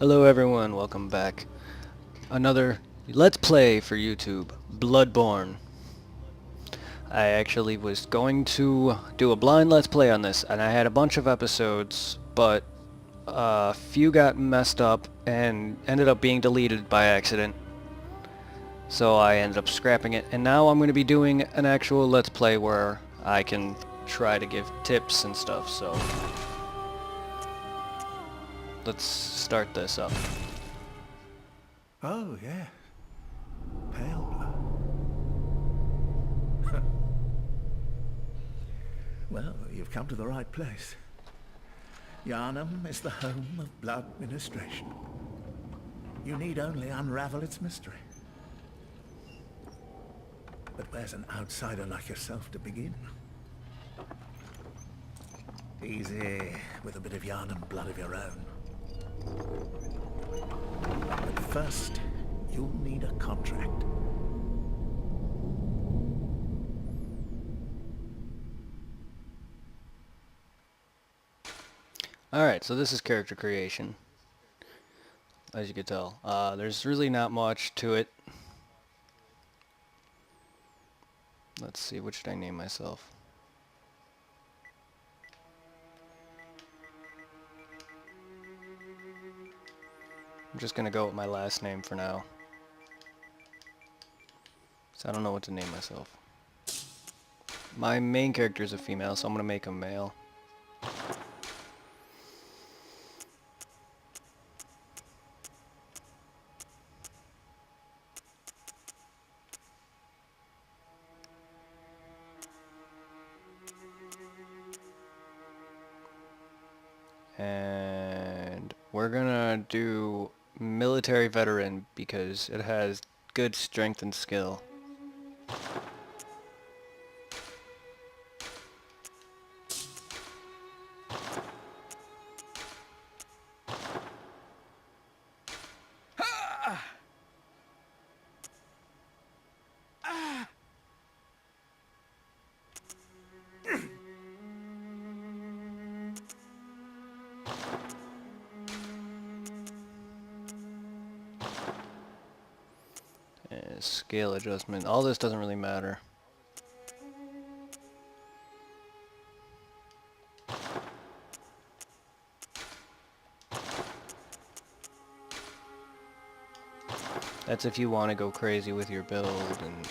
Hello everyone, welcome back. Another Let's Play for YouTube, Bloodborne. I actually was going to do a blind Let's Play on this, and I had a bunch of episodes, but a few got messed up and ended up being deleted by accident. So I ended up scrapping it, and now I'm going to be doing an actual Let's Play where I can try to give tips and stuff, so let's start this up. Oh, yeah. Pale blood. Well, you've come to the right place. Yharnam is the home of blood ministration. You need only unravel its mystery. But where's an outsider like yourself to begin? Easy, with a bit of Yharnam blood of your own. But first, you'll need a contract. Alright, so this is character creation, as you can tell. There's really not much to it. Let's see, what should I name myself? I'm just gonna go with my last name for now. So I don't know what to name myself. My main character is a female, so I'm gonna make him male. And we're gonna do military veteran because it has good strength and skill. Scale adjustment. All this doesn't really matter. That's if you want to go crazy with your build and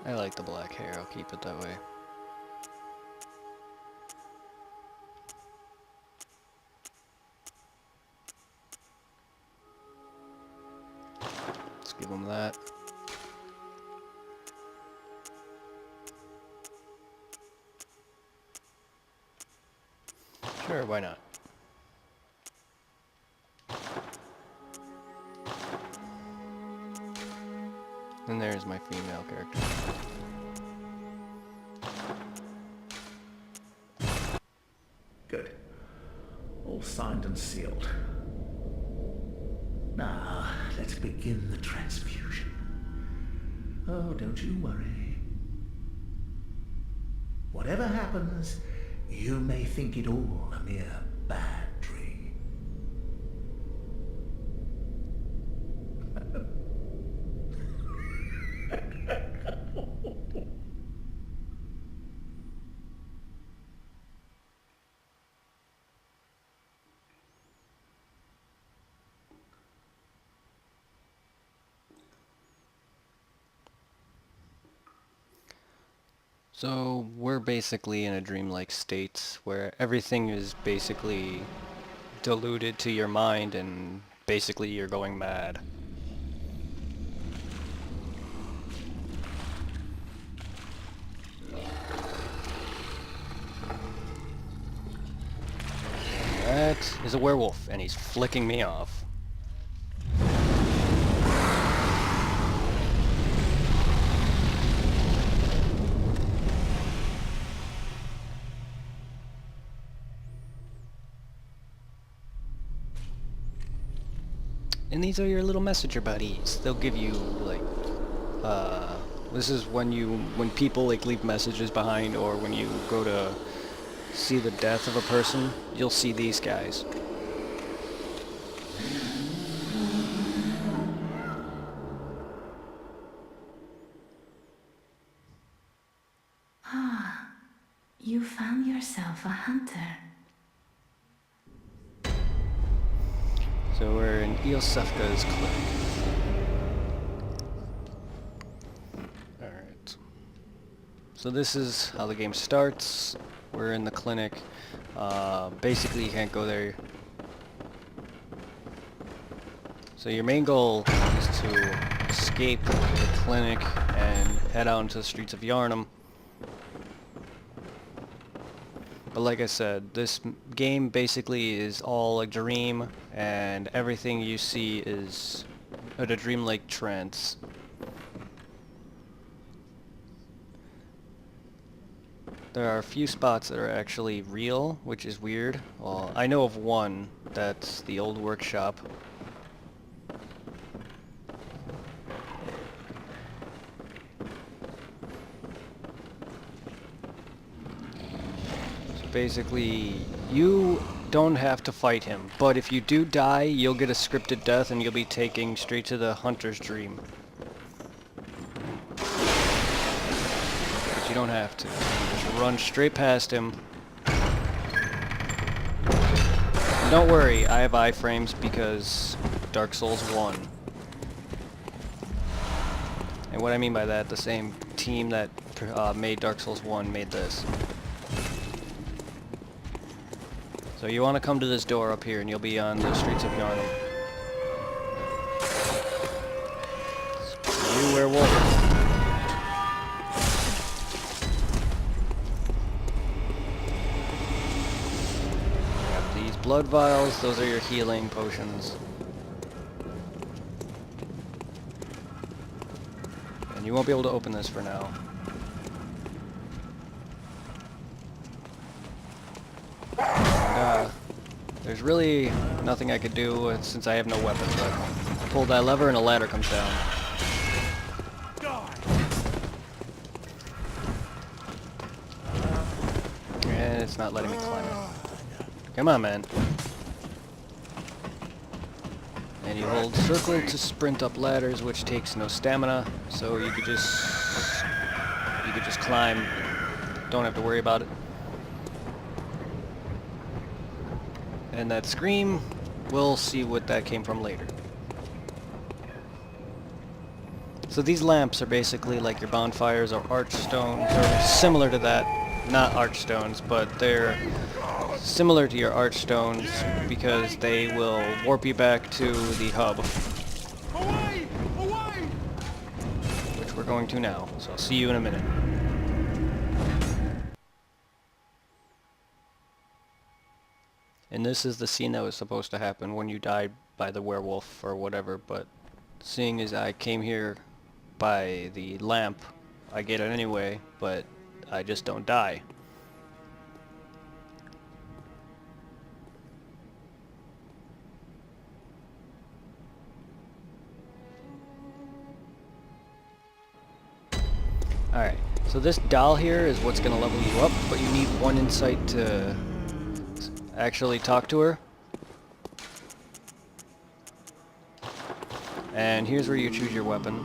I like the black hair, I'll keep it that way. Let's give him that. Sure, why not? And there's my female character. Good. All signed and sealed. Now, let's begin the transfusion. Oh, don't you worry. Whatever happens, you may think it all a mere bad dream. So we're basically in a dreamlike state where everything is basically diluted to your mind and basically you're going mad. That is a werewolf, and he's flicking me off. And these are your little messenger buddies. They'll give you, like, this is when people, like, leave messages behind, or when you go to see the death of a person, you'll see these guys. Ah, you found yourself a hunter. So we're in Iosefka's clinic. Alright. So this is how the game starts. We're in the clinic. Basically you can't go there. So your main goal is to escape the clinic and head out into the streets of Yharnam. But like I said, this game basically is all a dream, and everything you see is at a dreamlike trance. There are a few spots that are actually real, which is weird. Well, I know of one, that's the old workshop. Basically, you don't have to fight him, but if you do die, you'll get a scripted death and you'll be taken straight to the hunter's dream. But you don't have to. Just run straight past him. And don't worry, I have iframes because Dark Souls 1. And what I mean by that, the same team that made Dark Souls 1 made this. So you want to come to this door up here and you'll be on the streets of Yharnam. You werewolf. Got these blood vials, those are your healing potions. And you won't be able to open this for now. There's really nothing I could do since I have no weapon, but I pull that lever and a ladder comes down. And it's not letting me climb it. Come on, man. And you hold circle to sprint up ladders, which takes no stamina, so you could just climb. Don't have to worry about it. And that scream, we'll see what that came from later. So these lamps are basically like your bonfires or archstones, or similar to that. Not archstones, but they're similar to your archstones because they will warp you back to the hub. Away! Away! Which we're going to now, so I'll see you in a minute. And this is the scene that was supposed to happen when you died by the werewolf or whatever, but seeing as I came here by the lamp, I get it anyway, but I just don't die. Alright, so this doll here is what's going to level you up, but you need one insight to actually talk to her. And here's where you choose your weapon.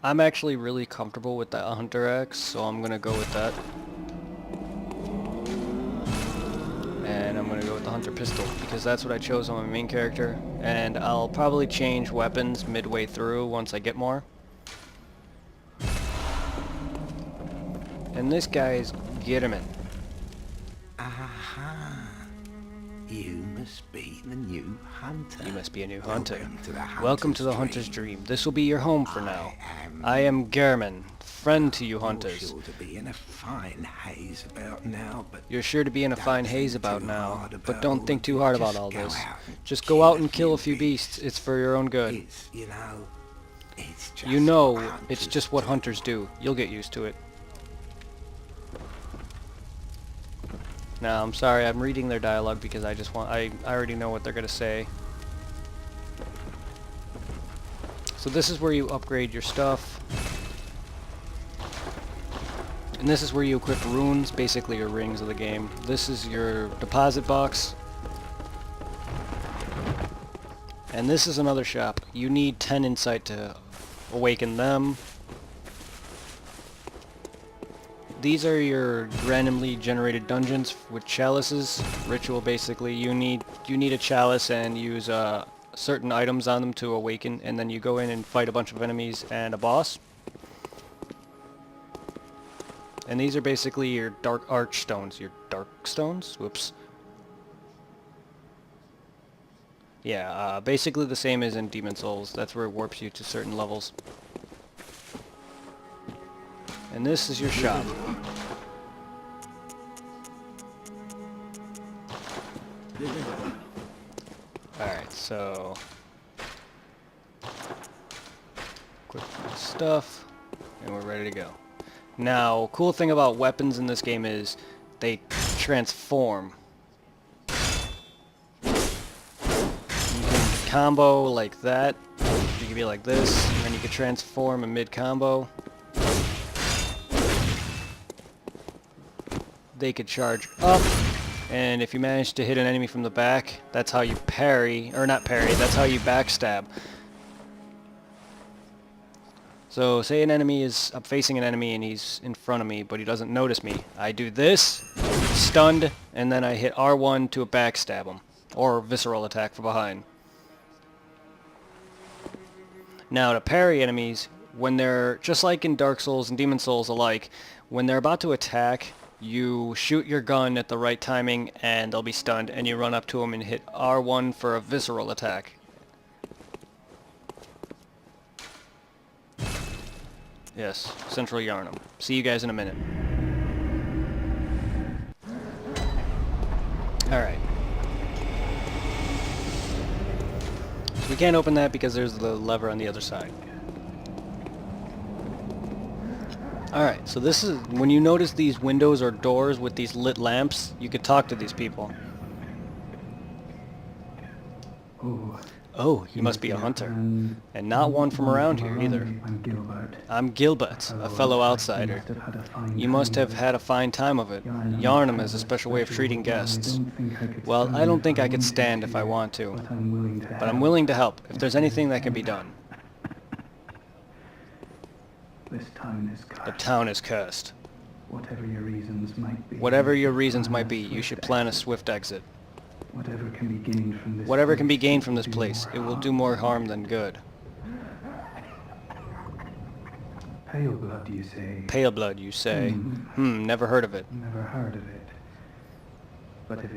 I'm actually really comfortable with that hunter axe, so I'm gonna go with that. And I'm gonna go with the hunter pistol because that's what I chose on my main character, and I'll probably change weapons midway through once I get more. And this guy is Yharnam. Aha! You must be the new hunter. You must be a new hunter. Welcome to the Welcome to the hunter's dream. This will be your home for now. I am Yharnam, friend to you You're hunters. sure to be in a fine haze about now, but You're sure to be in a don't fine think haze about too now, hard but about don't all think of too it. hard about Just all go this. out and Just go out and kill few a few beasts. It's for your own good. It's, you know, it's just You know, what it's hunters just what do. hunters do. You'll get used to it. Now, I'm sorry, I'm reading their dialogue because I already know what they're gonna say. So this is where you upgrade your stuff. And this is where you equip runes, basically your rings of the game. This is your deposit box. And this is another shop. You need 10 insight to awaken them. These are your randomly generated dungeons with chalices. Ritual, basically. You need a chalice and use certain items on them to awaken, and then you go in and fight a bunch of enemies and a boss. And these are basically your dark arch stones. Your dark stones? Whoops. Yeah, basically the same as in Demon Souls. That's where it warps you to certain levels. And this is your shop. Alright, so... equip my stuff, and we're ready to go. Now, cool thing about weapons in this game is they transform. You can combo like that. You can be like this, and then you can transform in mid-combo. They could charge up, and if you manage to hit an enemy from the back, that's how you parry, or not parry, that's how you backstab. So say an enemy is, I'm facing an enemy and he's in front of me, but he doesn't notice me. I do this, stunned, and then I hit R1 to backstab him, or visceral attack from behind. Now to parry enemies, when they're, just like in Dark Souls and Demon Souls alike, when they're about to attack, you shoot your gun at the right timing and they'll be stunned, and you run up to them and hit R1 for a visceral attack. Yes, Central Yharnam. See you guys in a minute. Alright. So we can't open that because there's the lever on the other side. Alright, so this is, when you notice these windows or doors with these lit lamps, you could talk to these people. Oh, you must be a hunter. And not one from around here either. I'm Gilbert, a fellow outsider. You must have had a fine time of it. Yharnam is a special way of treating guests. Well, I don't think I could stand if I want to. But I'm willing to help, if there's anything that can be done. The town is cursed. Whatever your reasons might be, you should plan a swift exit. Whatever can be gained from this Whatever can be gained from this place, it will do more harm than good. Pale blood, you say? Pale blood, you say? Never heard of it. Never heard of it. But if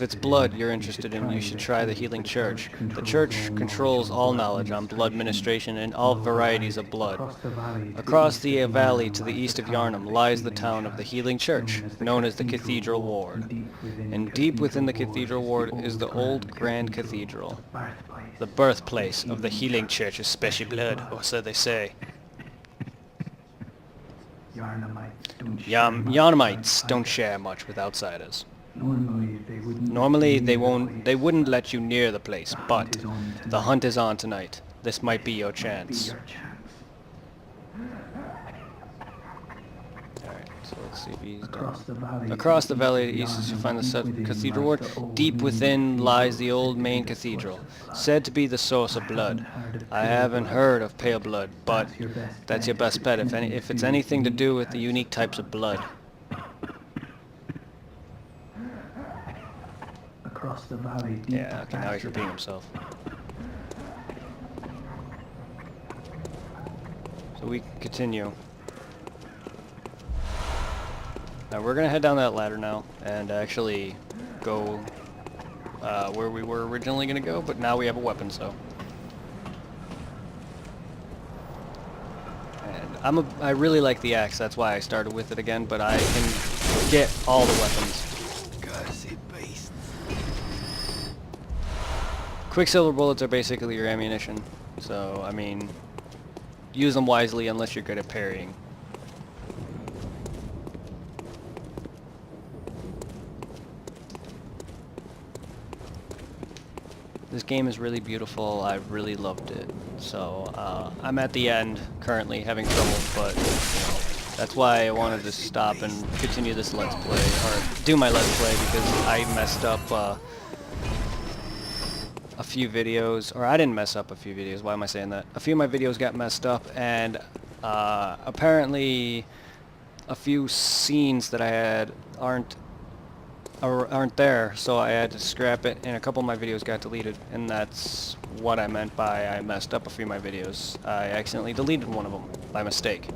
it's blood you're interested in, you should try the Healing Church. The Church controls all knowledge on blood ministration and all varieties of blood. Across the valley to the east of Yharnam lies the town of the Healing Church, known as the Cathedral Ward. And deep within the Cathedral Ward is the old Grand Cathedral, the birthplace of the Healing Church's special blood, or so they say. Yharnamites don't share much with outsiders. Normally they wouldn't let you near the place, but the hunt is on tonight. This might be your chance. Alright, so let's see if he's done. Across the valley to the east you find the Cathedral Ward. Deep within lies the old main cathedral, said to be the source of blood. I haven't heard of pale blood, but that's your best bet if it's anything to do with the unique types of blood. Yeah, okay, now he's repeating himself. So we can continue. Now we're gonna head down that ladder now and actually go where we were originally gonna go, but now we have a weapon, so. And I really like the axe, that's why I started with it again, but I can get all the weapons. Cursed beast. Quicksilver bullets are basically your ammunition, so, I mean, use them wisely unless you're good at parrying. This game is really beautiful. I really loved it. So I'm at the end currently, having trouble, but you know, that's why I wanted to stop and continue this Let's Play, or do my Let's Play, because I messed up a few videos, or I didn't mess up a few videos. Why am I saying that? A few of my videos got messed up, and apparently a few scenes that I had aren't there, so I had to scrap it, and a couple of my videos got deleted, and that's what I meant by I messed up a few of my videos. I accidentally deleted one of them by mistake.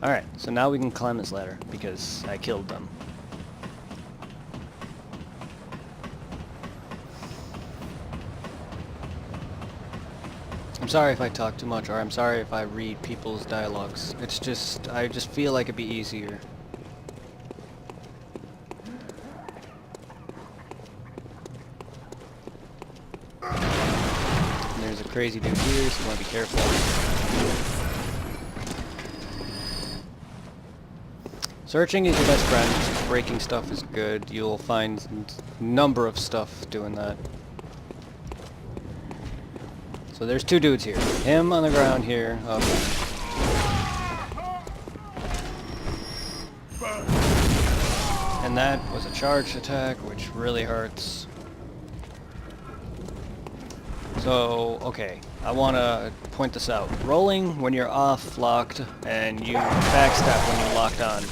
Alright, so now we can climb this ladder, because I killed them. I'm sorry if I talk too much, or I'm sorry if I read people's dialogues. It's just, I just feel like it'd be easier. And there's a crazy dude here, so you want to be careful. Searching is your best friend. Breaking stuff is good. You'll find a number of stuff doing that. So there's two dudes here. Him on the ground here. Okay. And that was a charged attack, which really hurts. So, okay. I want to point this out. Rolling when you're off locked, and you backstep when you're locked on.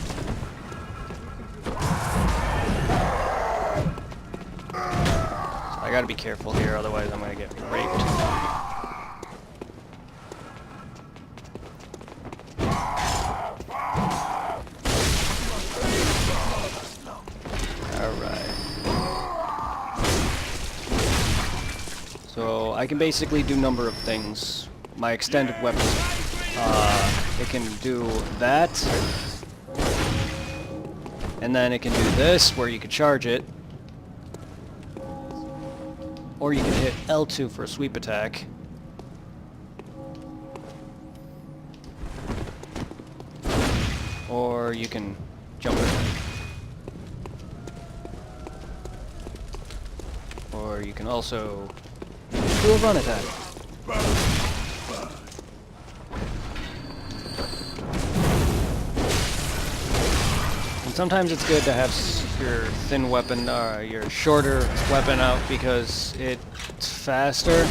So I gotta be careful here, otherwise I'm gonna get raped. So I can basically do a number of things. My extended weapon, it can do that, and then it can do this, where you can charge it, or you can hit L2 for a sweep attack. Or you can jump it. Or you can also do a run attack. And sometimes it's good to have your thin weapon, your shorter weapon out, because it's faster,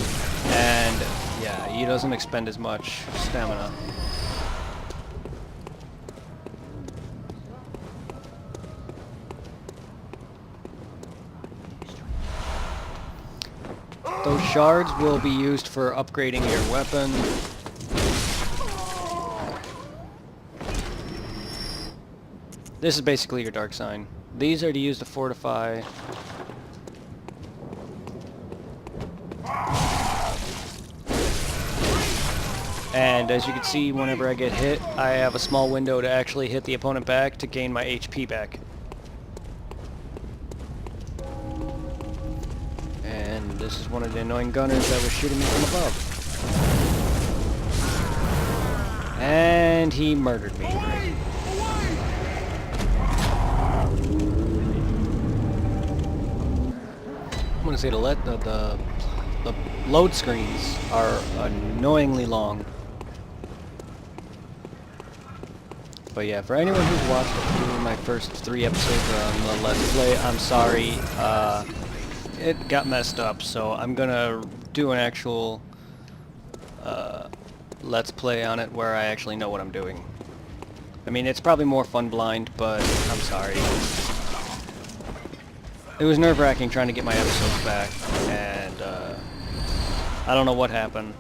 and yeah, he doesn't expend as much stamina. Those shards will be used for upgrading your weapon. This is basically your dark sign. These are to use to fortify. And as you can see, whenever I get hit, I have a small window to actually hit the opponent back to gain my HP back. This is one of the annoying gunners that was shooting me from above. And he murdered me. I'm gonna say the load screens are annoyingly long. But yeah, for anyone who's watched a few of my first 3 episodes on the Let's Play, I'm sorry. It got messed up, so I'm gonna do an actual Let's Play on it where I actually know what I'm doing. I mean, it's probably more fun blind, but I'm sorry. It was nerve-wracking trying to get my episodes back, and I don't know what happened,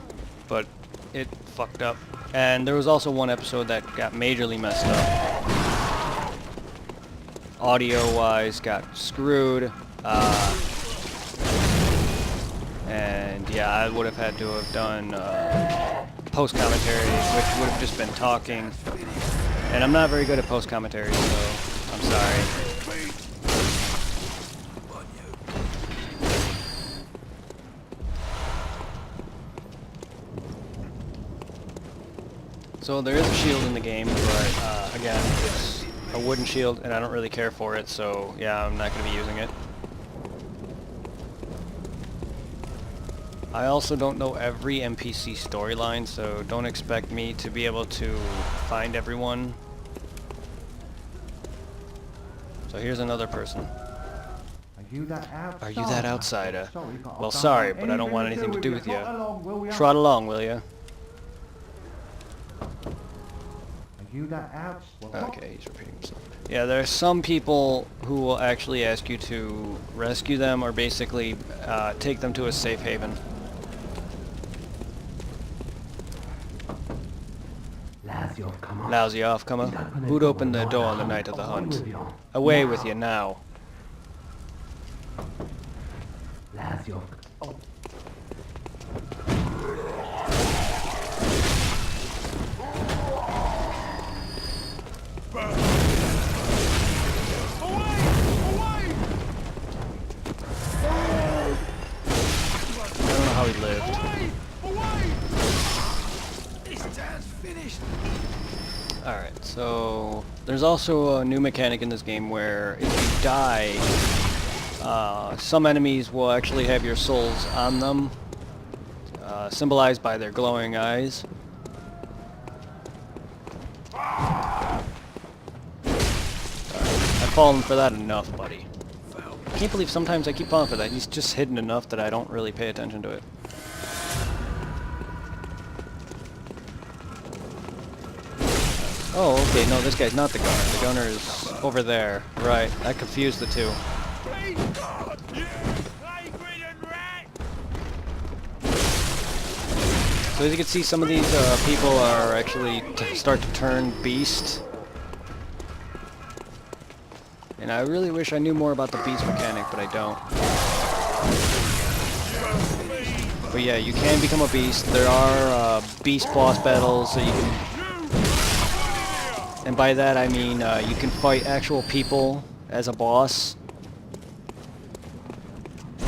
but it fucked up. And there was also one episode that got majorly messed up. Audio-wise, got screwed. And And yeah, I would have had to have done post commentary, which would have just been talking. And I'm not very good at post commentary, so I'm sorry. So there is a shield in the game, but again, it's a wooden shield, and I don't really care for it, so yeah, I'm not going to be using it. I also don't know every NPC storyline, so don't expect me to be able to find everyone. So here's another person. Are you that outsider? Well, sorry, but I don't want anything to do with you. Trot along, will you? Okay, he's repeating himself. Yeah, there are some people who will actually ask you to rescue them or basically take them to a safe haven. Lousy off-comer. Who'd open the door on the night of the hunt? Away with you now. How he lived. Alright, so there's also a new mechanic in this game where if you die, some enemies will actually have your souls on them, symbolized by their glowing eyes. I've fallen for that enough, buddy. I can't believe sometimes I keep falling for that. He's just hidden enough that I don't really pay attention to it. Oh, okay, no, this guy's not the gunner. The gunner is over there. Right, I confused the two. So as you can see, some of these people are actually start to turn beast. And I really wish I knew more about the beast mechanic, but I don't. But yeah, you can become a beast. There are beast boss battles that you can... And by that I mean you can fight actual people as a boss. I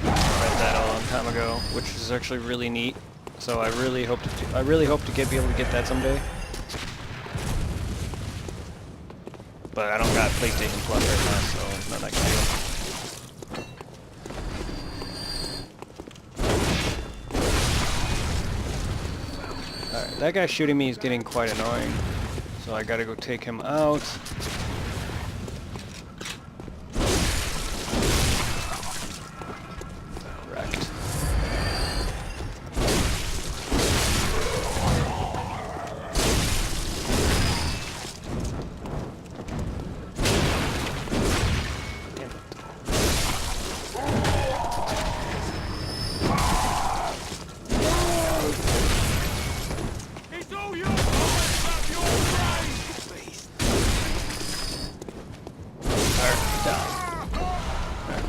read that a long time ago, which is actually really neat. So I really hope to be able to get that someday. But I don't got PlayStation Plus right now, so not that good. Alright, that guy shooting me is getting quite annoying, so I gotta go take him out. Wrecked.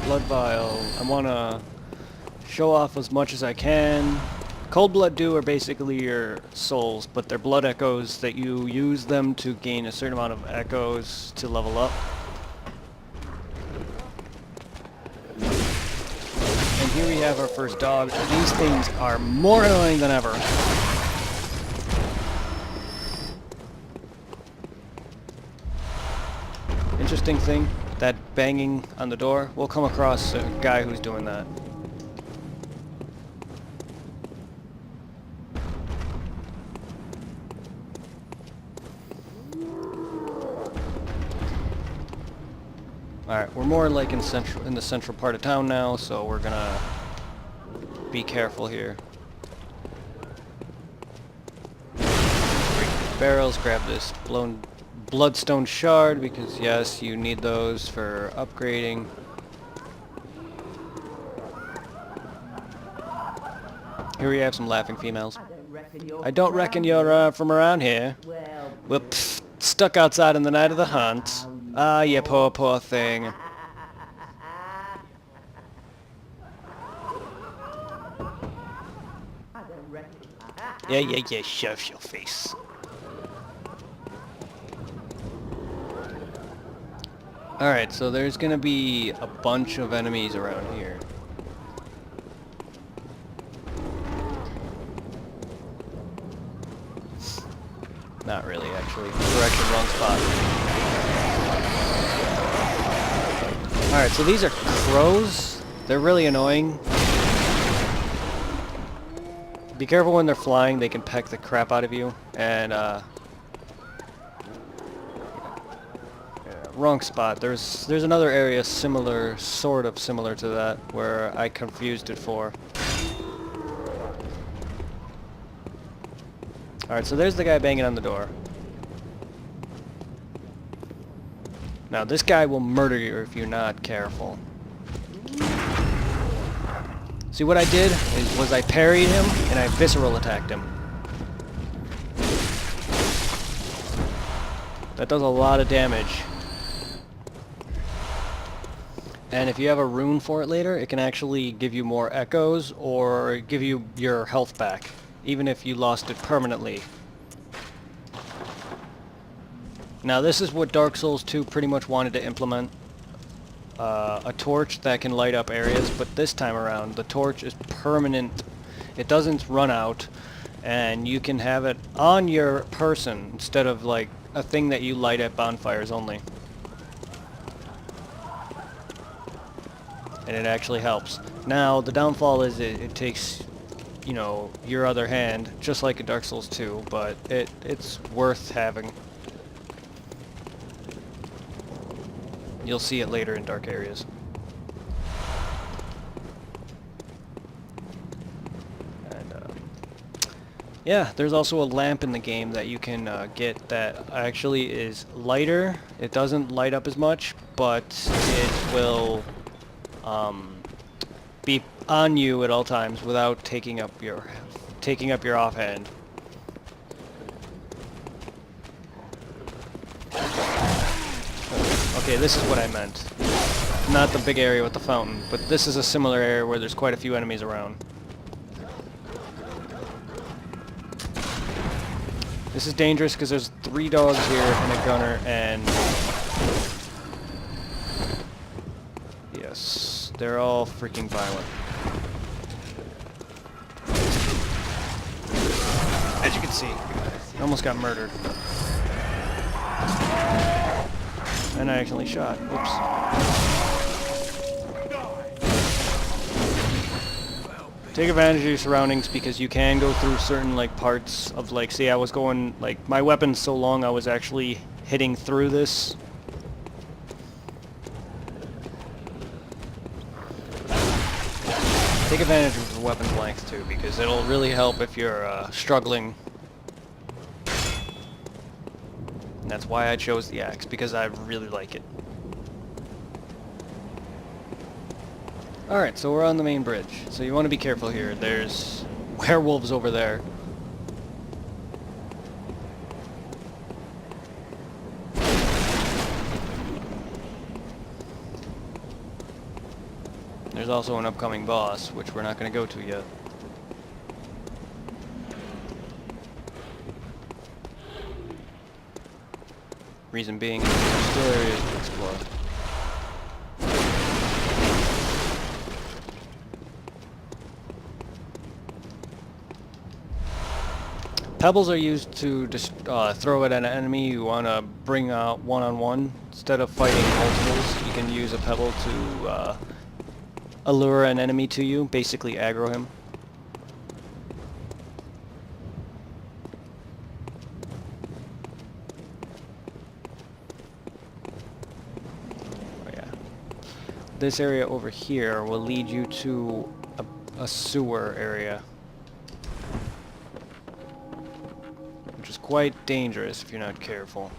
Blood vial. I want to show off as much as I can. Cold blood dew are basically your souls, but they're blood echoes that you use them to gain a certain amount of echoes to level up. And here we have our first dog. These things are more annoying than ever. Interesting thing, that banging on the door, we'll come across a guy who's doing that. Alright, we're more like in the central part of town now, so we're gonna be careful here. Break barrels, grab this bloodstone shard, because yes, you need those for upgrading. Here we have some laughing females. I don't reckon you're from around here. Well, pfft, stuck outside on the night of the hunt. Ah, you poor thing. Yeah, shove your face. Alright, so there's gonna be a bunch of enemies around here. Not really, actually. Correction, wrong spot. Alright, so these are crows. They're really annoying. Be careful when they're flying, they can peck the crap out of you. And, yeah, wrong spot. There's another area similar, sort of similar to that, where I confused it for. Alright, so there's the guy banging on the door. Now, this guy will murder you if you're not careful. See, what I did was I parried him, and I visceral attacked him. That does a lot of damage. And if you have a rune for it later, it can actually give you more echoes, or give you your health back, even if you lost it permanently. Now, this is what Dark Souls 2 pretty much wanted to implement. A torch that can light up areas, but this time around the torch is permanent. It doesn't run out, and you can have it on your person instead of like a thing that you light at bonfires only. And it actually helps. Now, the downfall is it takes, you know, your other hand, just like in Dark Souls 2, but it's worth having. You'll see it later in dark areas. And, yeah, there's also a lamp in the game that you can get that actually is lighter. It doesn't light up as much, but it will be on you at all times without taking up your offhand. Okay, this is what I meant. Not the big area with the fountain, but this is a similar area where there's quite a few enemies around. This is dangerous because there's 3 dogs here and a gunner, and yes, they're all freaking violent. As you can see, I almost got murdered. And I accidentally shot. Whoops. Take advantage of your surroundings, because you can go through certain like parts of, like, see, I was going, like, my weapon's so long I was actually hitting through this. Take advantage of the weapon's length too, because it'll really help if you're struggling. And that's why I chose the axe, because I really like it. Alright, so we're on the main bridge. So you want to be careful here. There's werewolves over there. There's also an upcoming boss, which we're not going to go to yet. Reason being, there's still areas to explore. Pebbles are used to just throw at an enemy you want to bring out one-on-one. Instead of fighting multiples, you can use a pebble to allure an enemy to you, basically aggro him. This area over here will lead you to a sewer area, which is quite dangerous if you're not careful.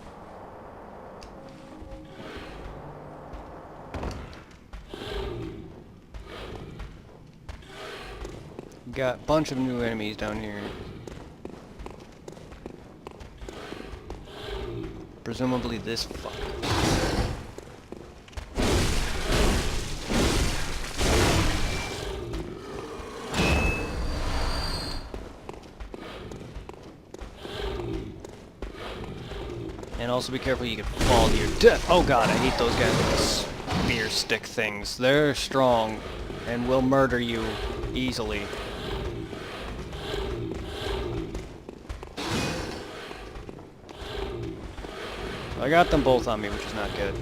Got a bunch of new enemies down here. Presumably this fucker. And also be careful, you can fall to your death. Oh god, I hate those guys with the spear stick things. They're strong and will murder you easily. I got them both on me, which is not good.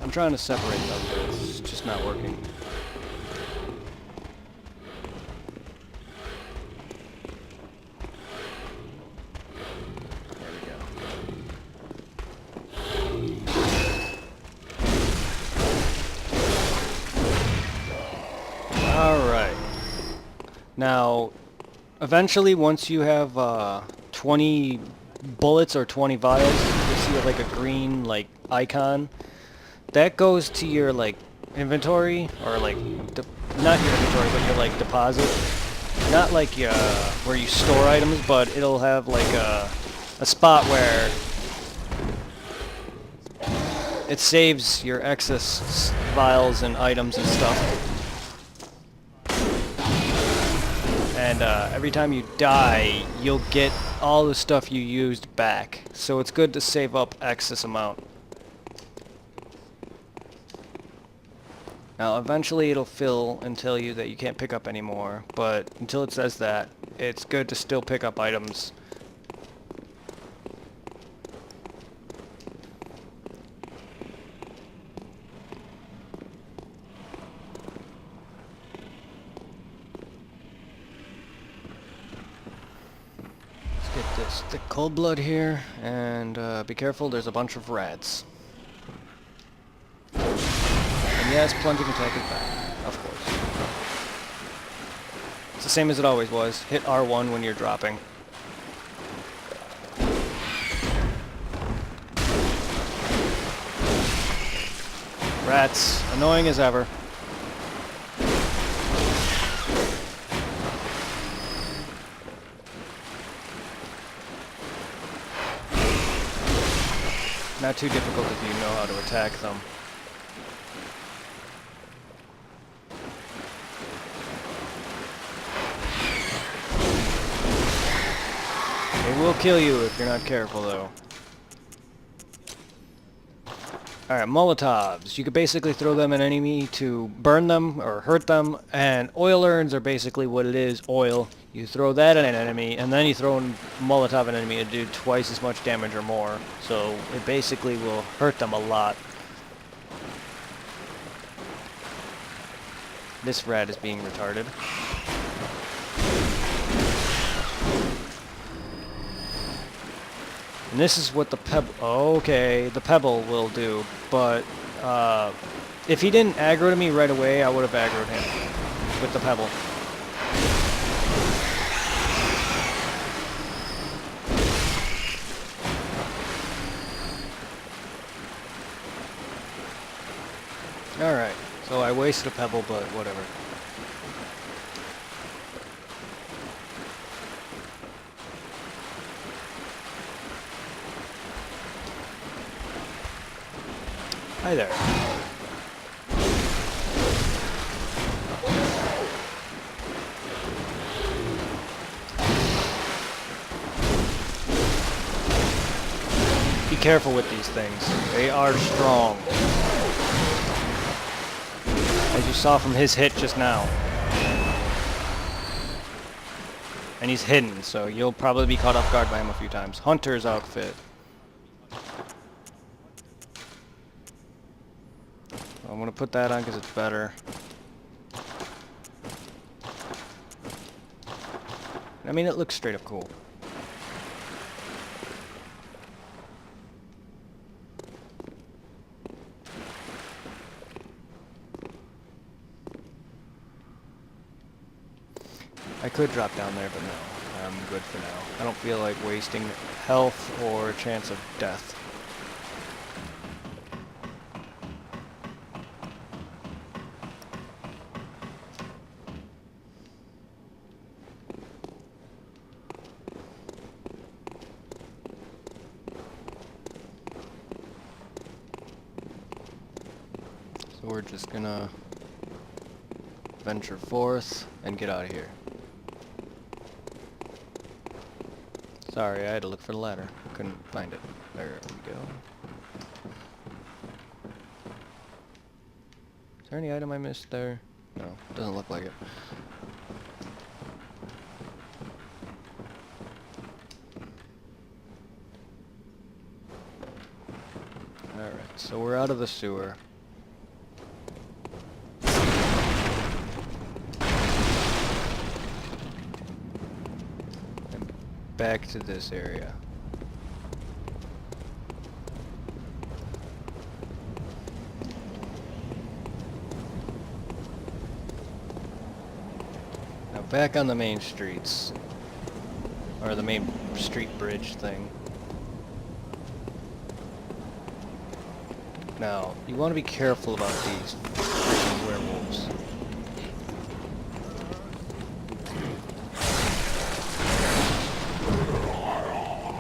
I'm trying to separate them, but it's just not working. There we go. Alright. Now, eventually, once you have 20 bullets or 20 vials, you'll see like a green like icon. That goes to your like inventory, or like not your inventory, but your like deposit. Not like where you store items, but it'll have like a spot where it saves your excess vials and items and stuff. And every time you die, you'll get all the stuff you used back. So it's good to save up excess amount. Now eventually it'll fill and tell you that you can't pick up anymore, but until it says that, it's good to still pick up items. Let's get this thick cold blood here, and be careful, there's a bunch of rats. Yes, plunging attack is back, of course. It's the same as it always was. Hit R1 when you're dropping. Rats, annoying as ever. Not too difficult if you know how to attack them. They will kill you if you're not careful, though. Alright, Molotovs. You could basically throw them at an enemy to burn them or hurt them, and oil urns are basically what it is, oil. You throw that at an enemy, and then you throw a Molotov at an enemy to do twice as much damage or more. So it basically will hurt them a lot. This rat is being retarded. And this is what the pebble... Okay, the pebble will do, but if he didn't aggro to me right away, I would have aggroed him with the pebble. Alright, so I wasted a pebble, but whatever. Hi there. Be careful with these things. They are strong. As you saw from his hit just now. And he's hidden, so you'll probably be caught off guard by him a few times. Hunter's outfit. I'm gonna put that on because it's better. I mean, it looks straight up cool. I could drop down there, but no. I'm good for now. I don't feel like wasting health or a chance of death. So we're just gonna venture forth, and get out of here. Sorry, I had to look for the ladder. Couldn't find it. There we go. Is there any item I missed there? No, doesn't look like it. Alright, so we're out of the sewer. And back to this area. Now back on the main streets. Or the main street bridge thing. Now, you want to be careful about these freaking werewolves.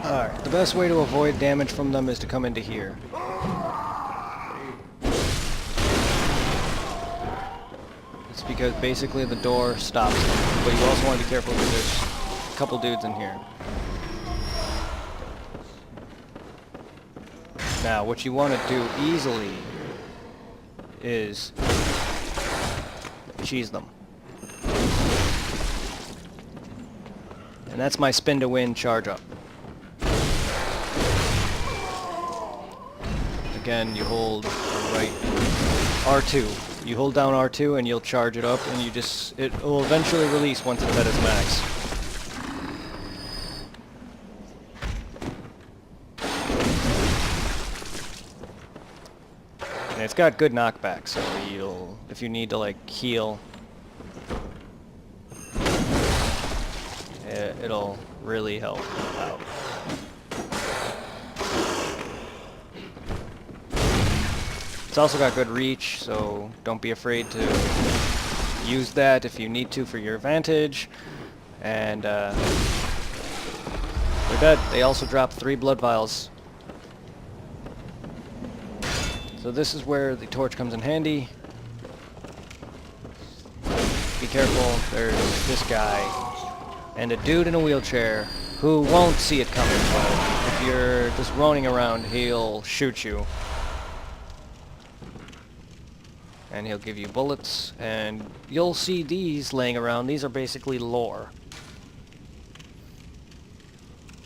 Alright, the best way to avoid damage from them is to come into here. It's because basically the door stops them, but you also want to be careful because there's a couple dudes in here. Now, what you want to do easily is cheese them. And that's my spin to win charge up. Again, you hold right R2. You hold down R2 and you'll charge it up, and it will eventually release once it's at its max. And it's got good knockback, so if you need to like heal, it'll really help out. It's also got good reach, so don't be afraid to use that if you need to for your advantage. And they're dead. They also drop 3 blood vials. So this is where the torch comes in handy. Be careful, there's this guy and a dude in a wheelchair who won't see it coming, but if you're just roaming around, he'll shoot you. And he'll give you bullets, and you'll see these laying around. These are basically lore.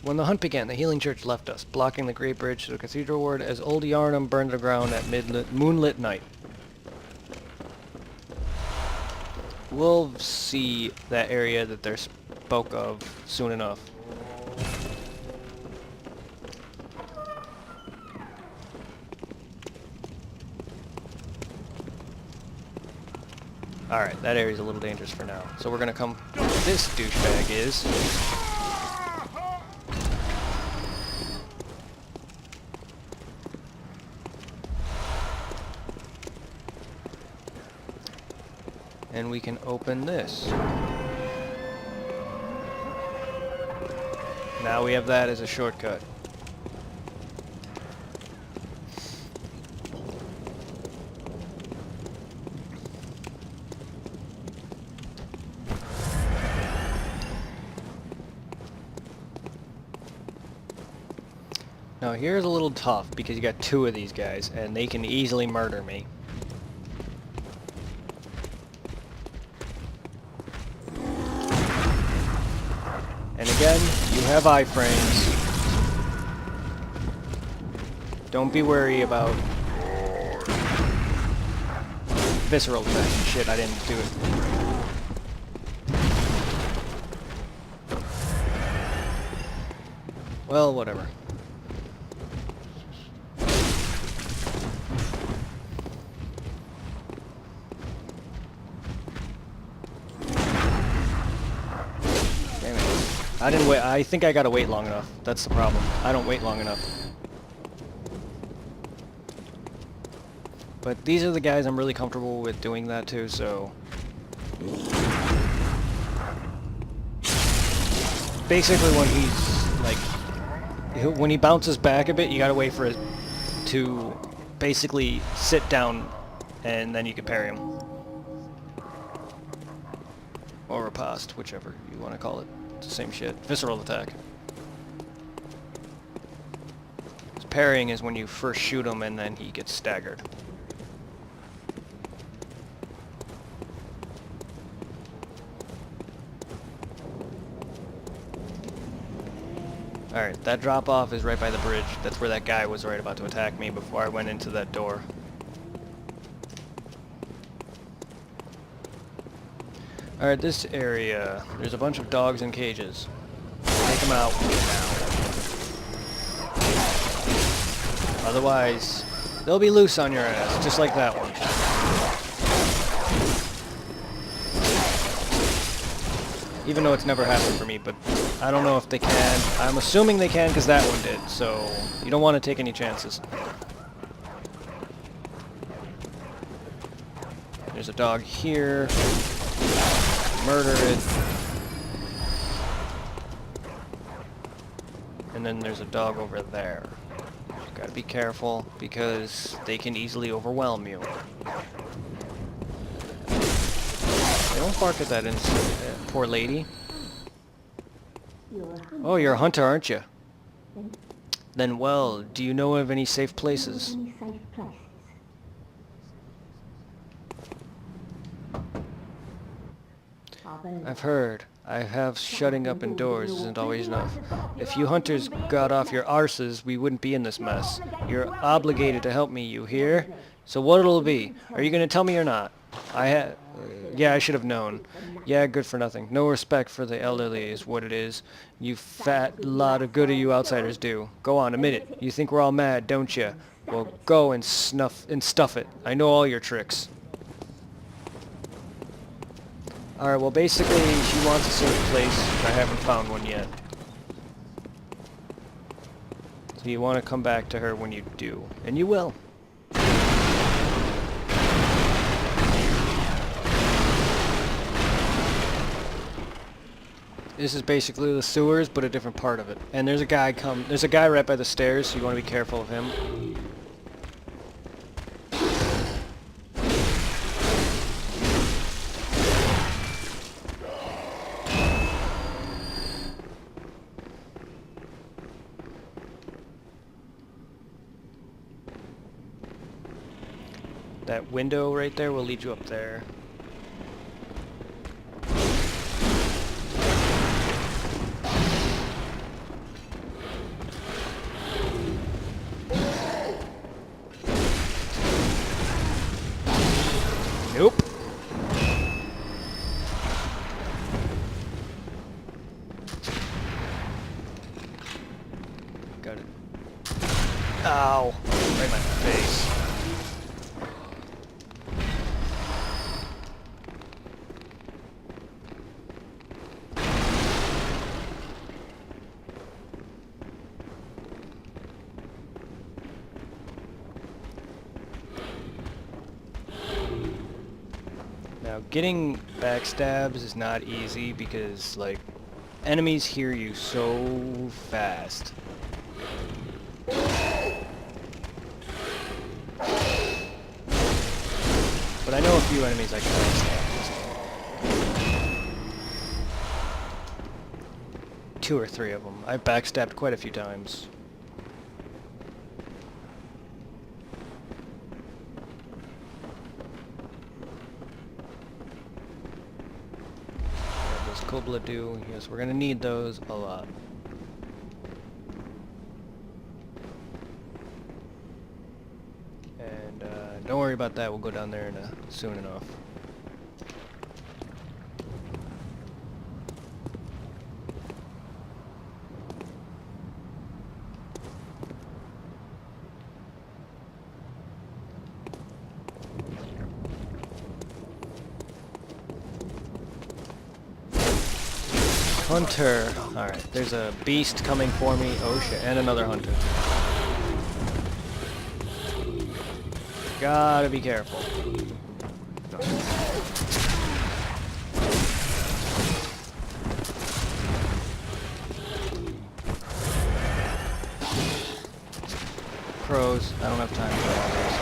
When the hunt began, the healing church left us, blocking the great bridge to the cathedral ward as old Yharnam burned to the ground at moonlit night. We'll see that area that they're spoke of soon enough. Alright, that area's a little dangerous for now. So we're gonna come where this douchebag is. And we can open this. Now we have that as a shortcut. Now here's a little tough because you got 2 of these guys and they can easily murder me. And again, you have iframes. Don't be worried about visceral attack. Shit, I didn't do it. Well, whatever. I didn't wait. I think I gotta wait long enough. That's the problem. I don't wait long enough. But these are the guys I'm really comfortable with doing that to, so... Basically when he's, like... When he bounces back a bit, you gotta wait for it to basically sit down, and then you can parry him. Or riposte, whichever you want to call it. It's the same shit. Visceral attack. Parrying is when you first shoot him and then he gets staggered. Alright, that drop off is right by the bridge. That's where that guy was right about to attack me before I went into that door. Alright, this area, there's a bunch of dogs in cages. Take them out now. Otherwise, they'll be loose on your ass, just like that one. Even though it's never happened for me, but I don't know if they can. I'm assuming they can because that one did, so you don't want to take any chances. There's a dog here. Murder it. And then there's a dog over there. Gotta be careful because they can easily overwhelm you. They don't bark at that poor lady. Oh, you're a hunter, aren't you? Then, well, do you know of any safe places? I've heard. I have shutting up indoors isn't always enough. If you hunters got off your arses, we wouldn't be in this mess. You're obligated to help me, you hear? So what'll it be? Are you gonna tell me or not? Yeah, I should have known. Yeah, good for nothing. No respect for the elderly is what it is. You fat lot of good of you outsiders do. Go on, admit it. You think we're all mad, don't you? Well, go and stuff it. I know all your tricks. Alright, well basically she wants a safe place. I haven't found one yet. So you want to come back to her when you do. And you will. This is basically the sewers, but a different part of it. And there's a guy right by the stairs, so you want to be careful of him. That window right there will lead you up there. Nope. Got it. Ow. Right in my face. Now, getting backstabs is not easy because, like, enemies hear you so fast. But I know a few enemies I can backstab. 2 or 3 of them. I've backstabbed quite a few times. Kobla do. Yes, we're gonna need those a lot. And don't worry about that. We'll go down there soon enough. Hunter. Alright, there's a beast coming for me. Oh shit, and another hunter. Gotta be careful. Crows. I don't have time for all this.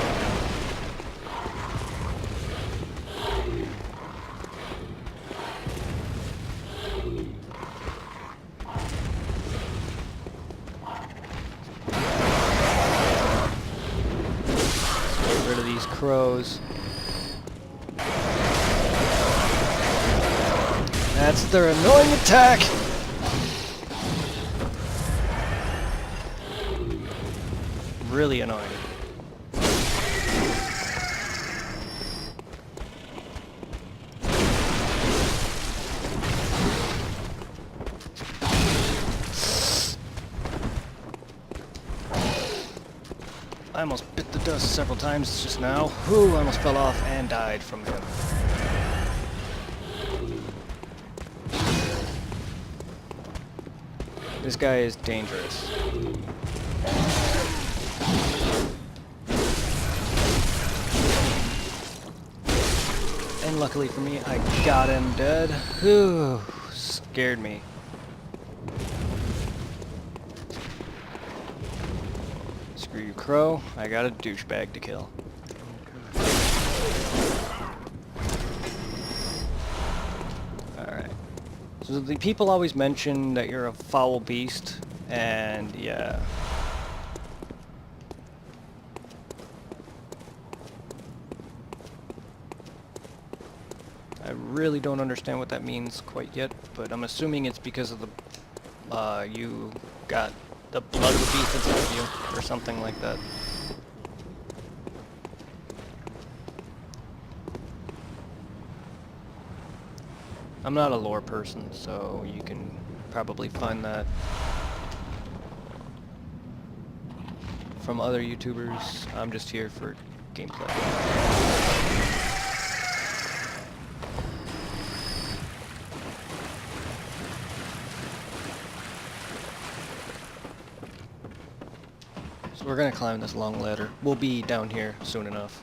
these crows. That's their annoying attack! Really annoying. I almost bit the dust several times just now. Whew, I almost fell off and died from him. This guy is dangerous. And luckily for me, I got him dead. Whew, scared me. Screw you, Crow. I got a douchebag to kill. Alright. So the people always mention that you're a foul beast, and yeah. I really don't understand what that means quite yet, but I'm assuming it's because of the, you got the blood of the beast inside of you, or something like that. I'm not a lore person, so you can probably find that from other YouTubers. I'm just here for gameplay. So we're gonna climb this long ladder. We'll be down here soon enough.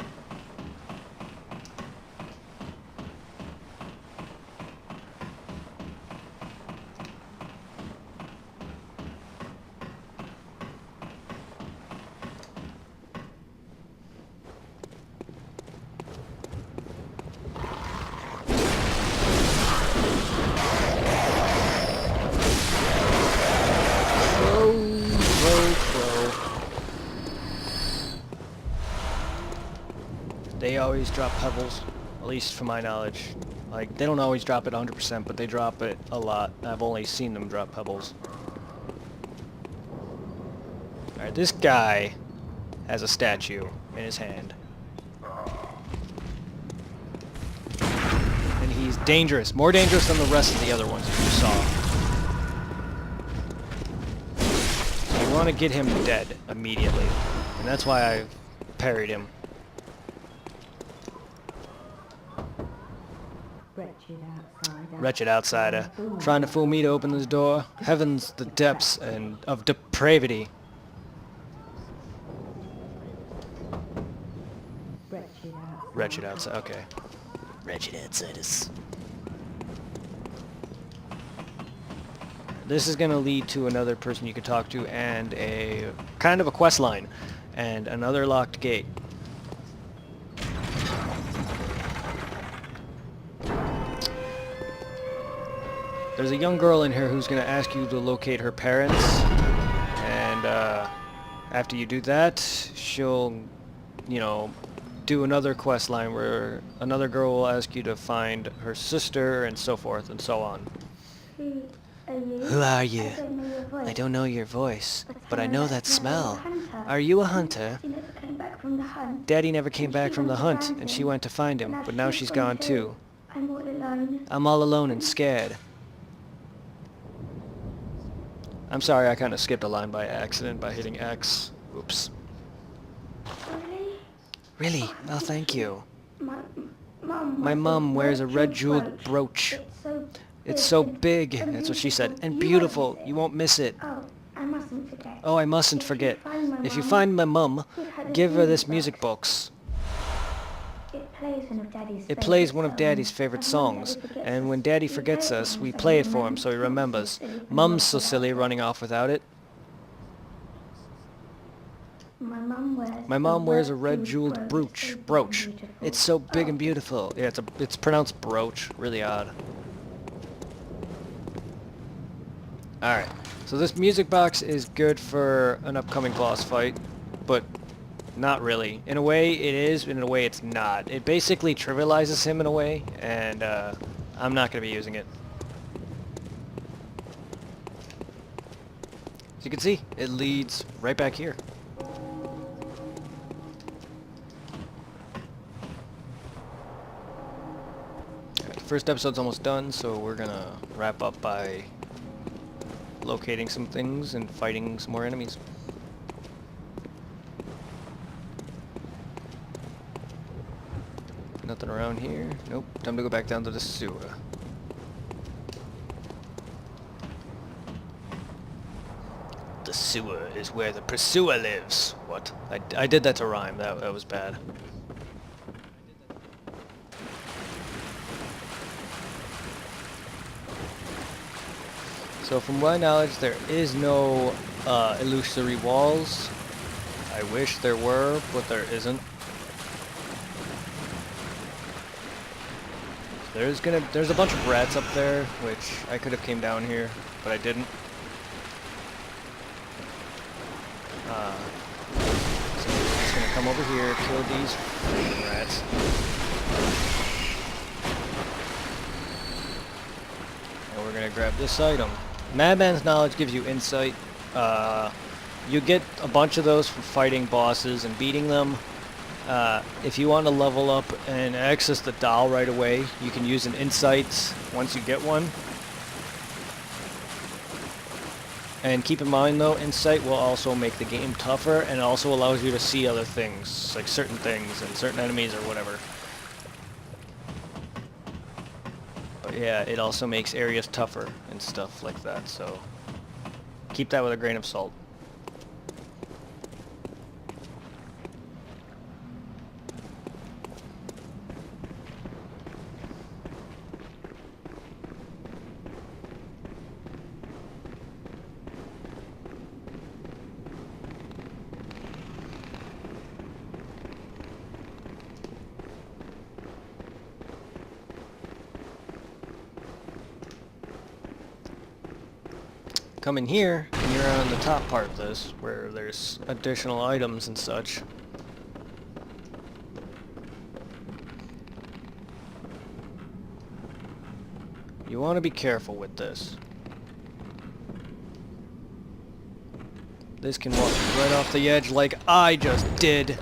They always drop pebbles, at least from my knowledge. Like, they don't always drop it 100%, but they drop it a lot. I've only seen them drop pebbles. Alright, this guy has a statue in his hand. And he's dangerous. More dangerous than the rest of the other ones that you saw. So you want to get him dead immediately. And that's why I parried him. Wretched outsider, trying to fool me to open this door. Heavens, the depths and of depravity. Wretched outsider. Okay. Wretched outsiders. This is gonna lead to another person you can talk to and a kind of a quest line and another locked gate. There's a young girl in here who's going to ask you to locate her parents, and after you do that, she'll, you know, do another quest line where another girl will ask you to find her sister, and so forth and so on. Who are you? I don't know your voice, but I know that smell. Are you a hunter? Daddy never came back from the hunt, and she went to find him, but now she's gone too. I'm all alone and scared. I'm sorry, I kind of skipped a line by accident by hitting X. Oops. Really? Oh, thank you. My mum wears a red jeweled brooch. It's so big, that's what she said, and beautiful. You won't miss it. Oh, I mustn't forget. If you find my mum, give her this music box. It plays one of Daddy's favorite songs, and when Daddy forgets us, we play it for him so he remembers. Mum's so silly running off without it. My mom wears a red jeweled brooch. It's so big and beautiful. Yeah, it's pronounced brooch. Really odd. Alright, so this music box is good for an upcoming boss fight, but not really. In a way it is, in a way it's not. It basically trivializes him in a way, and I'm not going to be using it. As you can see, it leads right back here. Alright, the first episode's almost done, so we're gonna wrap up by locating some things and fighting some more enemies. Nothing around here. Nope. Time to go back down to the sewer. The sewer is where the pursuer lives. What? I did that to rhyme. That was bad. So from my knowledge, there is no illusory walls. I wish there were, but there isn't. There's a bunch of rats up there, which I could have came down here, but I didn't. So I'm just gonna come over here, kill these freaking rats. And we're gonna grab this item. Madman's Knowledge gives you insight. You get a bunch of those from fighting bosses and beating them. If you want to level up and access the doll right away, you can use an insight once you get one. And keep in mind though, insight will also make the game tougher, and also allows you to see other things, like certain things and certain enemies or whatever. But yeah, it also makes areas tougher and stuff like that, so keep that with a grain of salt. Come in here, and you're on the top part of this, where there's additional items and such. You want to be careful with this. This can walk you right off the edge like I just did.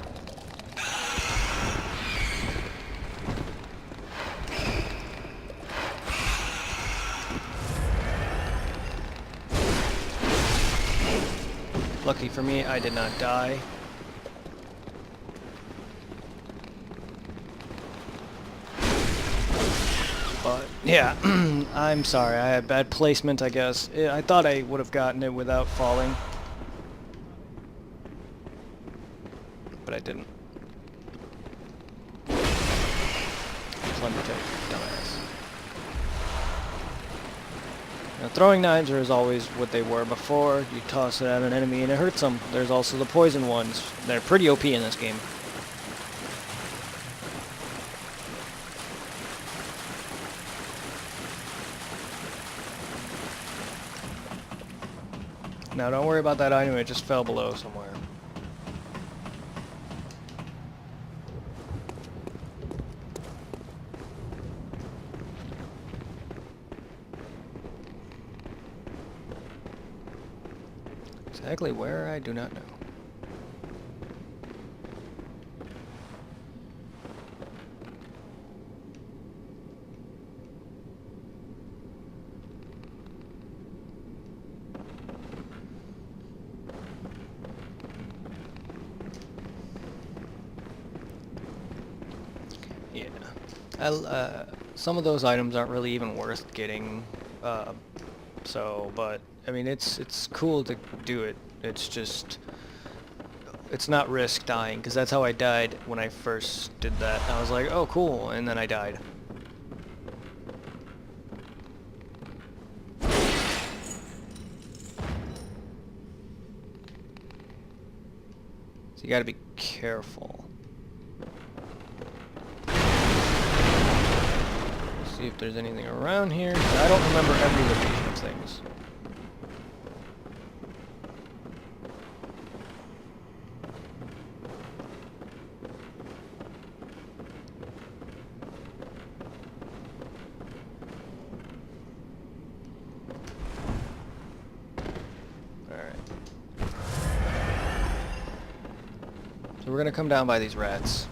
Lucky for me, I did not die. But, yeah, I'm sorry, I had bad placement, I guess. I thought I would have gotten it without falling. But I didn't. Plundertech, dumbass. Now, throwing knives are as always what they were before. You toss it at an enemy and it hurts them. There's also the poison ones. They're pretty OP in this game. Now don't worry about that item, it just fell below somewhere. Exactly where, I do not know. Yeah. Some of those items aren't really even worth getting, but I mean, it's cool to do it. It's just, it's not risk dying, because that's how I died when I first did that. I was like, oh cool, and then I died. So you gotta be careful. See if there's anything around here. I don't remember every location of things. So we're gonna come down by these rats.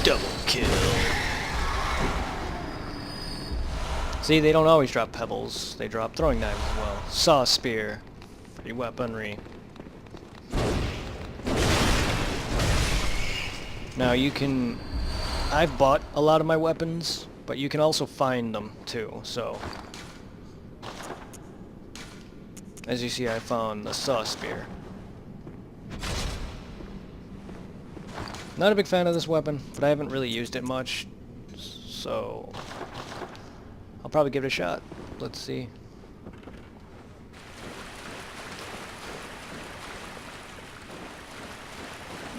Double kill. See, they don't always drop pebbles. They drop throwing knives as well. Saw spear. Free weaponry. Now you can... I've bought a lot of my weapons, but you can also find them too, so... As you see, I found the saw spear. Not a big fan of this weapon, but I haven't really used it much, so... I'll probably give it a shot. Let's see.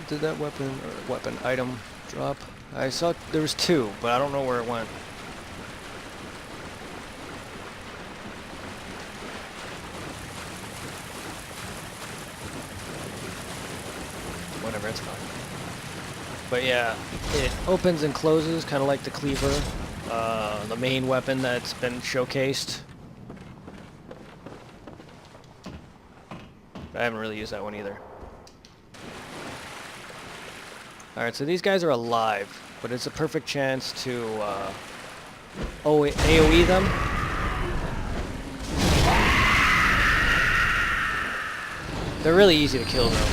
Did that weapon item drop? I saw there was 2, but I don't know where it went. Whatever, it's fine. But yeah, it opens and closes kind of like the cleaver, the main weapon that's been showcased. I haven't really used that one either. Alright, so these guys are alive, but it's a perfect chance to AoE them. They're really easy to kill though.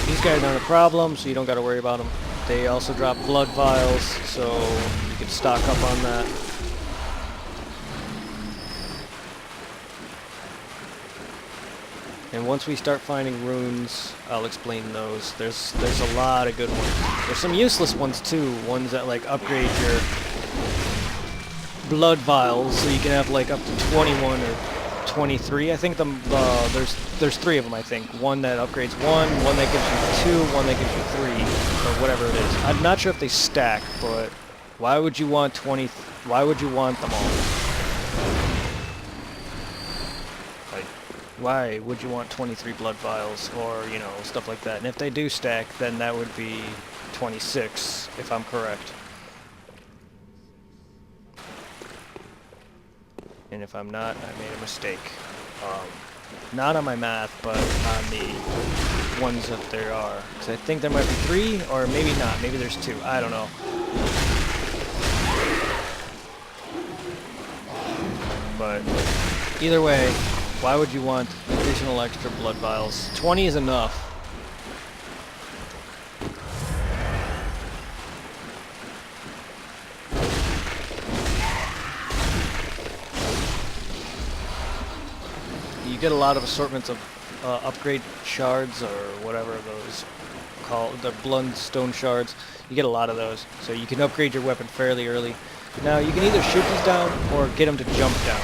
These guys aren't a problem, so you don't got to worry about them. They also drop blood vials, so you can stock up on that. And once we start finding runes, I'll explain those. There's a lot of good ones. There's some useless ones too, ones that like upgrade your blood vials, so you can have like up to 21 or 23. I think there's 3 of them. I think one that upgrades one that gives you 2, one that gives you 3, or whatever it is. I'm not sure if they stack, but why would you want 20? Why would you want them all? Like, why would you want 23 blood vials, or you know, stuff like that? And if they do stack, then that would be 26, if I'm correct. And if I'm not, I made a mistake. Not on my math, but on the ones that there are. Because I think there might be 3, or maybe not. Maybe there's 2. I don't know. But either way, why would you want additional extra blood vials? 20 is enough. You get a lot of assortments of upgrade shards, or whatever those called, the bloodstone shards. You get a lot of those, so you can upgrade your weapon fairly early. Now you can either shoot these down or get them to jump down.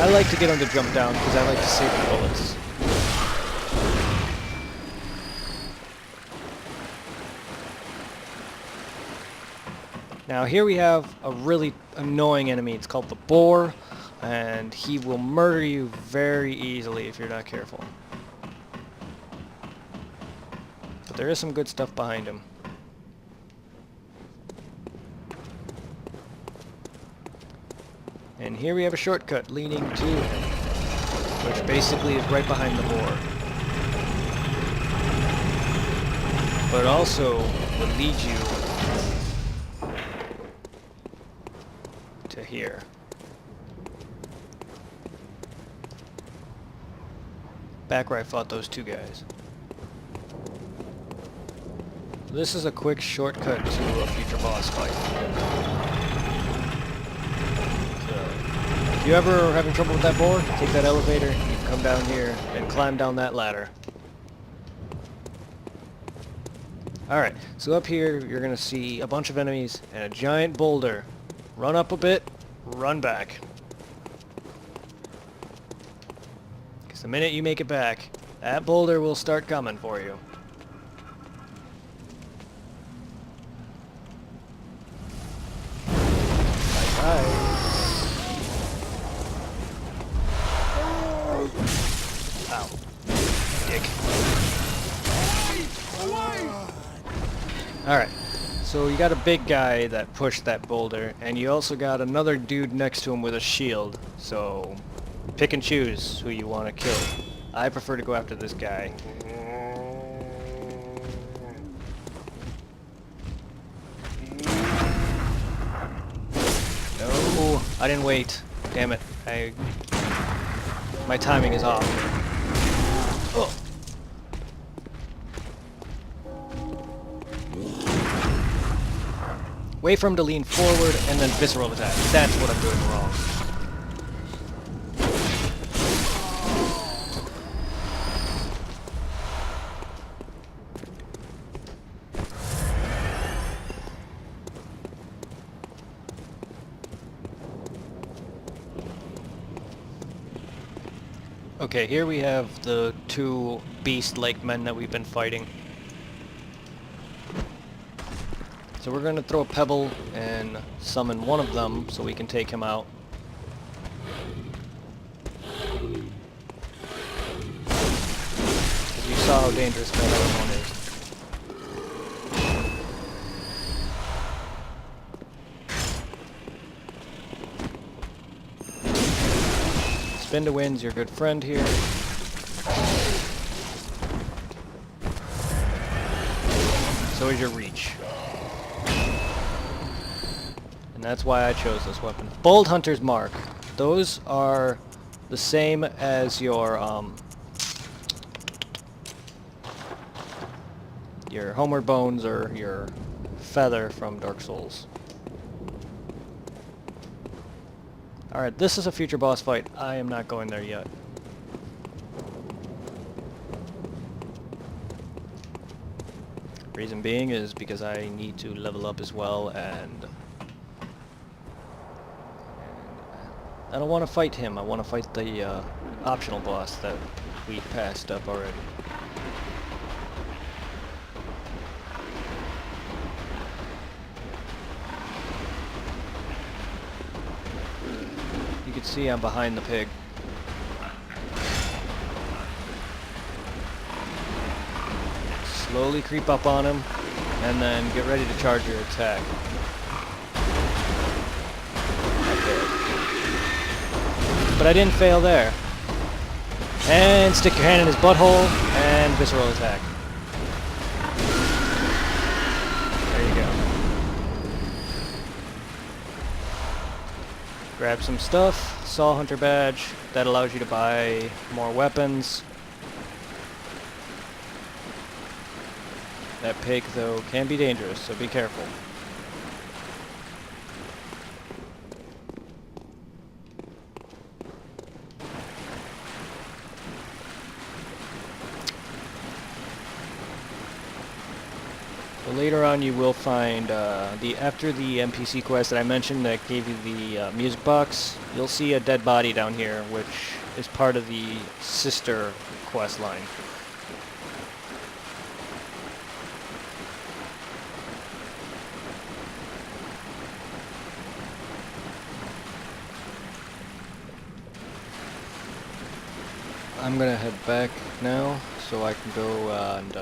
I like to get them to jump down because I like to save the bullets. Now here we have a really annoying enemy. It's called the boar. And he will murder you very easily if you're not careful. But there is some good stuff behind him. And here we have a shortcut leading to him, which basically is right behind the boar. But it also will lead you to here. Back where I fought those 2 guys. This is a quick shortcut to a future boss fight. So, if you ever are having trouble with that boar, take that elevator, you can come down here and climb down that ladder. Alright, so up here you're going to see a bunch of enemies and a giant boulder. Run up a bit, run back. The minute you make it back, that boulder will start coming for you. Bye-bye. dick. Alright, so you got a big guy that pushed that boulder, and you also got another dude next to him with a shield, so pick and choose who you want to kill. I prefer to go after this guy. No, I didn't wait. Damn it. My timing is off. Oh. Wait for him to lean forward and then visceral attack. That's what I'm doing wrong. Okay, here we have the two beast-like men that we've been fighting. So we're going to throw a pebble and summon one of them so we can take him out. Because you saw how dangerous that other one is. Spin to win's your good friend here. So is your reach. And that's why I chose this weapon. Bold Hunter's Mark. Those are the same as your Homeward Bones or your Feather from Dark Souls. Alright, this is a future boss fight. I am not going there yet. Reason being is because I need to level up as well, and I don't want to fight him. I want to fight the optional boss that we passed up already. You can see I'm behind the pig. Slowly creep up on him, and then get ready to charge your attack. But I didn't fail there. And stick your hand in his butthole, and visceral attack. There you go. Grab some stuff, Saw Hunter badge, that allows you to buy more weapons. That pig, though, can be dangerous, so be careful. So later on you will find, after the NPC quest that I mentioned that gave you the music box, you'll see a dead body down here, which is part of the sister quest line. I'm gonna head back now so I can go and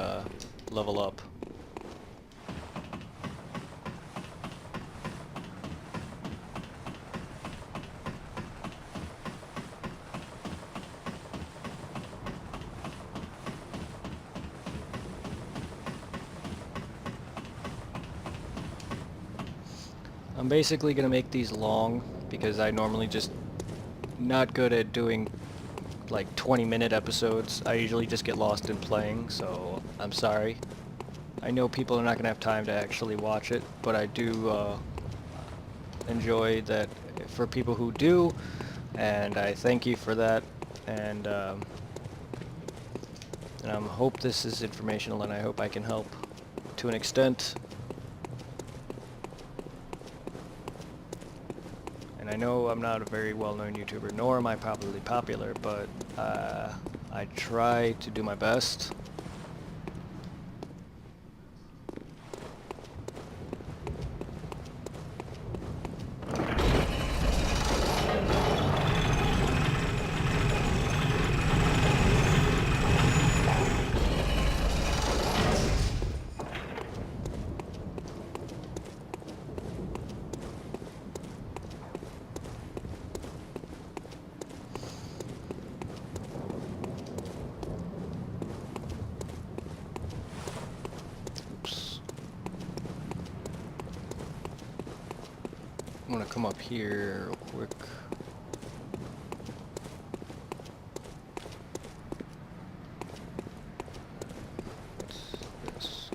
level up. I'm basically gonna make these long because I normally just not good at doing like 20-minute episodes. I usually just get lost in playing, so I'm sorry. I know people are not gonna have time to actually watch it, but I do enjoy that for people who do, and I thank you for that. And I hope this is informational, and I hope I can help to an extent. And I know I'm not a very well-known YouTuber, nor am I probably popular, but I try to do my best. I'm gonna come up here real quick. What's this?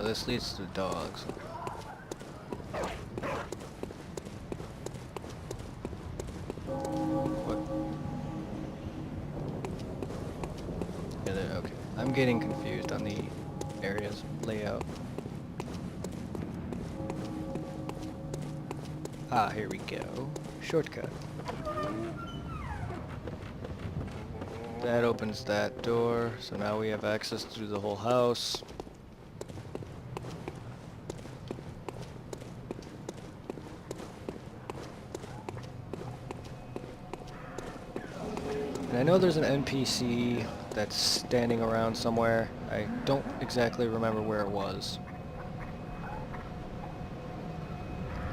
This leads to the dogs. What? Yeah, okay. I'm getting confused on the area's layout. Ah, here we go. Shortcut. That opens that door, so now we have access to the whole house. And I know there's an NPC that's standing around somewhere. I don't exactly remember where it was.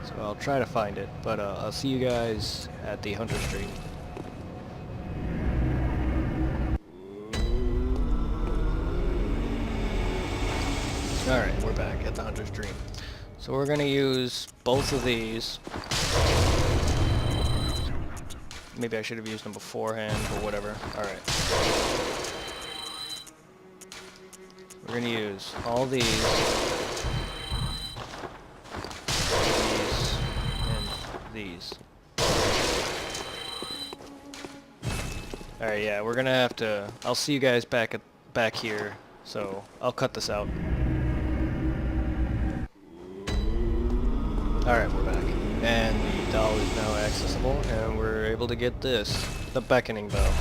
So I'll try to find it, but I'll see you guys at the Hunter Street. Alright, we're back at the Hunter's Dream. So we're gonna use both of these. Maybe I should have used them beforehand, but whatever. Alright. We're gonna use all these, and these. Alright, yeah, we're gonna have to... I'll see you guys back here, so I'll cut this out. Alright, we're back. And the doll is now accessible, and we're able to get this, the beckoning bow.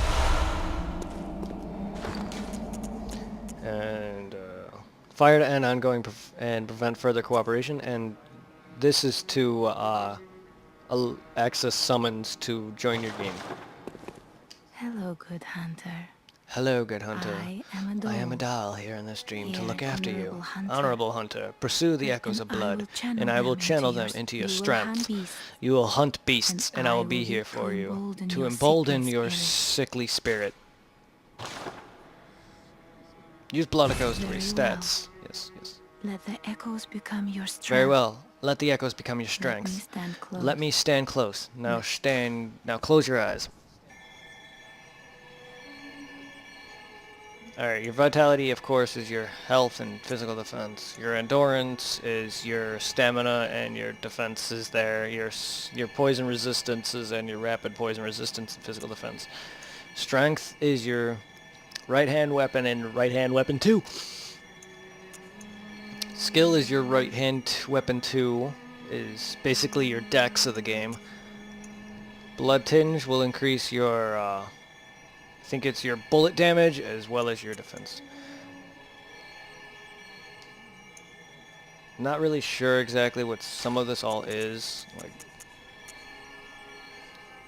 And fire to end ongoing and prevent further cooperation, and this is to access summons to join your game. Hello, good hunter. Hello, good hunter. I am a doll here in this dream to Here, look after you. honorable hunter. Honorable hunter, pursue the echoes of And I blood, will channel and I will them channel into them your into your you will strength. hunt beasts, You will hunt beasts, and I will be be here for you, embolden to your embolden sickly your spirit. sickly spirit. Use blood echoes for your Very stats. Yes, yes. Let the echoes become your strength. Very well. Let the echoes become your Let me strength. stand close. Let me stand close. Now close your eyes. Alright, your vitality, of course, is your health and physical defense. Your endurance is your stamina and your defense is there. Your poison resistances and your rapid poison resistance and physical defense. Strength is your right-hand weapon and right-hand weapon 2. Skill is your right-hand weapon 2, is basically your dex of the game. Blood Tinge will increase your... I think it's your bullet damage as well as your defense. Not really sure exactly what some of this all is,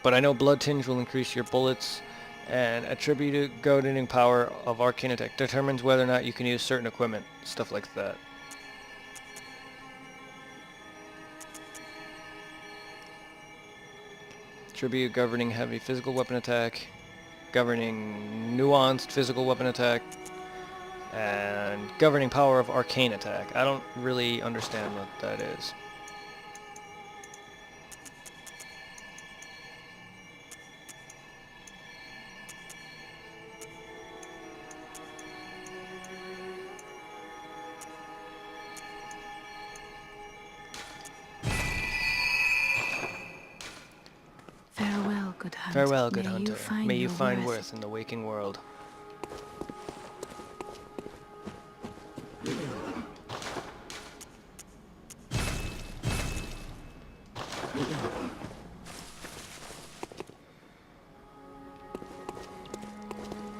but I know Blood Tinge will increase your bullets, and attributed goading power of arcane attack determines whether or not you can use certain equipment, stuff like that. Attribute governing heavy physical weapon attack, governing nuanced physical weapon attack, and governing power of arcane attack. I don't really understand what that is. Farewell, good hunter. Farewell, good May hunter. You find May you your find worth. worth in the waking world.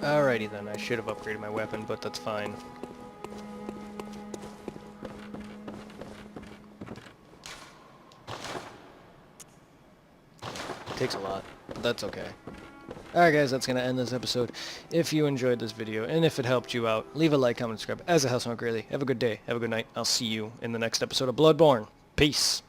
Alrighty then, I should have upgraded my weapon, but that's fine. Takes a lot, but that's okay. Alright guys, that's going to end this episode. If you enjoyed this video, and if it helped you out, leave a like, comment, subscribe, as it helps me out greatly. Have a good day, have a good night. I'll see you in the next episode of Bloodborne. Peace!